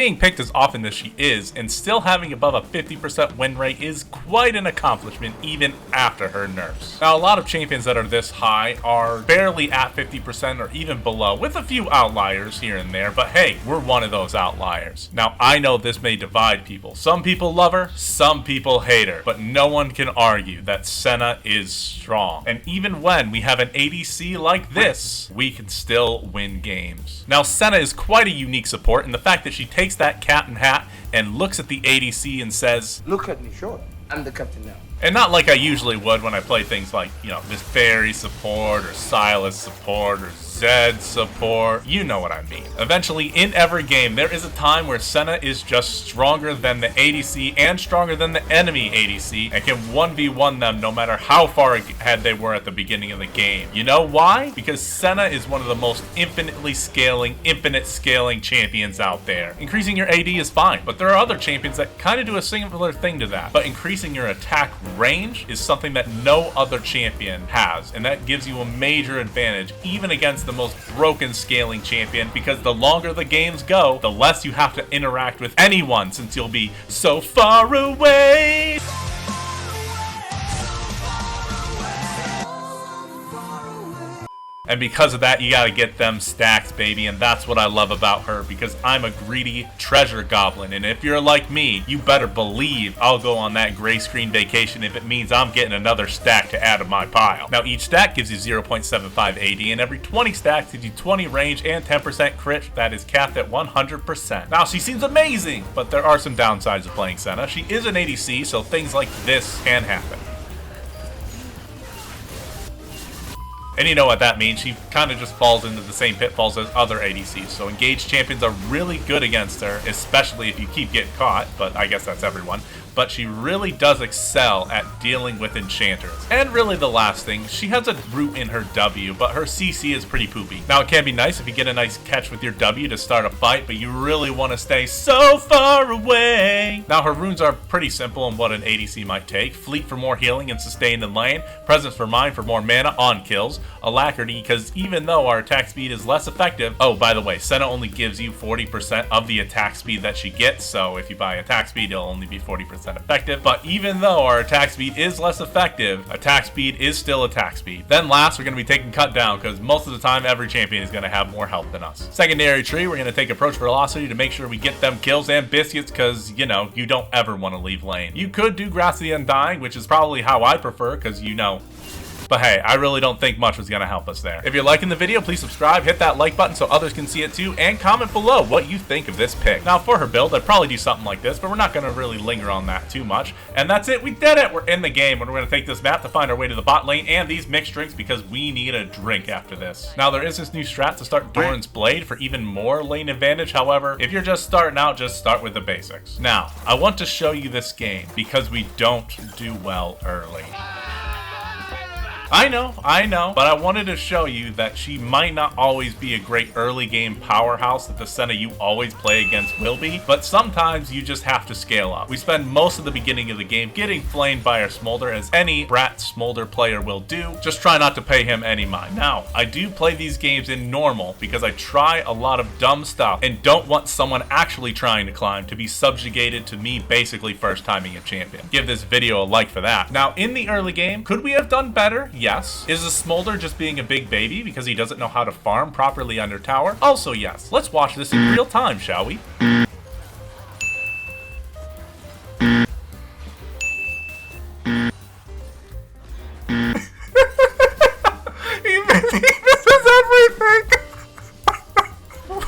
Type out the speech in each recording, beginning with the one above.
being picked as often as she is and still having above a 50% win rate is quite an accomplishment even after her nerfs. Now, a lot of champions that are this high are barely at 50% or even below, with a few outliers here and there, but hey, we're one of those outliers. Now, I know this may divide people. Some people love her, some people hate her, but no one can argue that Senna is strong. And even when we have an ADC like this, we can still win games. Now, Senna is quite a unique support in the fact that she takes that captain hat and looks at the ADC and says, "Look at me, sure. I'm the captain now." And not like I usually would when I play things like, this Fairy support or Silas support or Zed support. You know what I mean. Eventually, in every game, there is a time where Senna is just stronger than the ADC and stronger than the enemy ADC and can 1v1 them no matter how far ahead they were at the beginning of the game. You know why? Because Senna is one of the most infinite scaling champions out there. Increasing your AD is fine, but there are other champions that kind of do a similar thing to that. But increasing your attack range is something that no other champion has, and that gives you a major advantage even against the most broken scaling champion, because the longer the games go, the less you have to interact with anyone since you'll be so far away. And because of that, you gotta get them stacks, baby, and that's what I love about her, because I'm a greedy treasure goblin, and if you're like me, you better believe I'll go on that gray screen vacation if it means I'm getting another stack to add to my pile. Now, each stack gives you 0.75 AD, and every 20 stacks gives you 20 range and 10% crit. That is capped at 100%. Now, she seems amazing, but there are some downsides of playing Senna. She is an ADC, so things like this can happen. And you know what that means. She kind of just falls into the same pitfalls as other ADCs. So engaged champions are really good against her, especially if you keep getting caught, but I guess that's everyone. But she really does excel at dealing with enchanters. And really the last thing, she has a root in her W, but her CC is pretty poopy. Now, it can be nice if you get a nice catch with your W to start a fight, but you really want to stay so far away. Now, her runes are pretty simple in what an ADC might take. Fleet for more healing and sustain in lane, Presence for Mind for more mana on kills, Alacrity because even though our attack speed is less effective, oh, by the way, Senna only gives you 40% of the attack speed that she gets, so if you buy attack speed, it'll only be 40% effective. But even though our attack speed is less effective, attack speed is still attack speed. Then last, we're going to be taking cut down because most of the time every champion is going to have more health than us. Secondary tree, we're going to take approach velocity to make sure we get them kills and biscuits because, you don't ever want to leave lane. You could do Grass the Undying, which is probably how I prefer because, But hey, I really don't think much was going to help us there. If you're liking the video, please subscribe, hit that like button so others can see it too, and comment below what you think of this pick. Now, for her build, I'd probably do something like this, but we're not going to really linger on that too much. And that's it. We did it. We're in the game, and we're going to take this map to find our way to the bot lane and these mixed drinks because we need a drink after this. Now, there is this new strat to start Doran's Blade for even more lane advantage. However, if you're just starting out, just start with the basics. Now, I want to show you this game because we don't do well early. I know, but I wanted to show you that she might not always be a great early game powerhouse that the Senna you always play against will be, but sometimes you just have to scale up. We spend most of the beginning of the game getting flamed by our Smolder, as any brat Smolder player will do. Just try not to pay him any mind. Now, I do play these games in normal because I try a lot of dumb stuff and don't want someone actually trying to climb to be subjugated to me basically first timing a champion. Give this video a like for that. Now, in the early game, could we have done better? Yes. Is the Smolder just being a big baby because he doesn't know how to farm properly under tower? Also yes. Let's watch this in real time, shall we? He misses everything.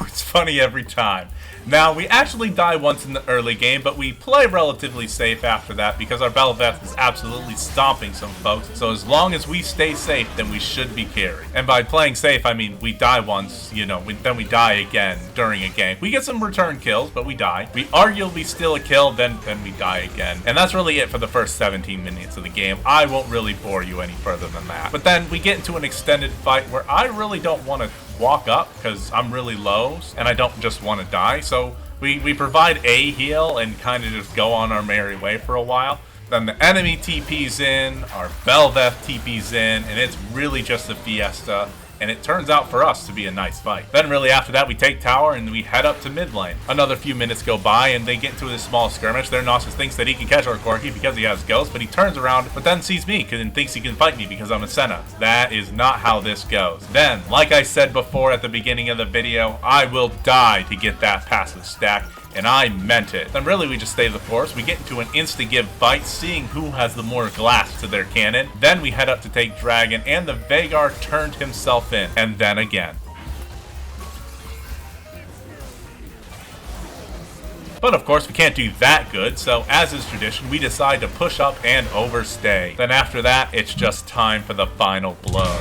It's funny every time. Now, we actually die once in the early game, but we play relatively safe after that because our Belveth is absolutely stomping some folks. So as long as we stay safe, then we should be carried. And by playing safe, I mean we die once, then we die again during a game. We get some return kills, but we die. We arguably steal a kill, then we die again. And that's really it for the first 17 minutes of the game. I won't really bore you any further than that. But then we get into an extended fight where I really don't want to walk up because I'm really low and I don't just want to die. So we provide a heal and kind of just go on our merry way for a while. Then the enemy TP's in, our Belveth TP's in, and it's really just a fiesta. and it turns out for us to be a nice fight. Then really after that, we take tower and we head up to mid lane. Another few minutes go by and they get into this small skirmish. Their Gnosis thinks that he can catch our Corki because he has Ghost, but he turns around, but then sees me and thinks he can fight me because I'm a Senna. That is not how this goes. Then, like I said before at the beginning of the video, I will die to get that passive stack, and I meant it. Then really we just stay the course. We get into an insta-give fight, seeing who has the more glass to their cannon. Then we head up to take Dragon, and the Veigar turned himself in, and then again. But of course we can't do that good, so as is tradition, we decide to push up and overstay. Then after that, it's just time for the final blow.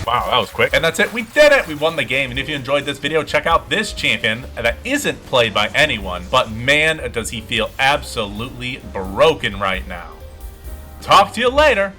Wow, that was quick. And that's it. We did it. We won the game. And if you enjoyed this video, check out this champion that isn't played by anyone. But man, does he feel absolutely broken right now. Talk to you later.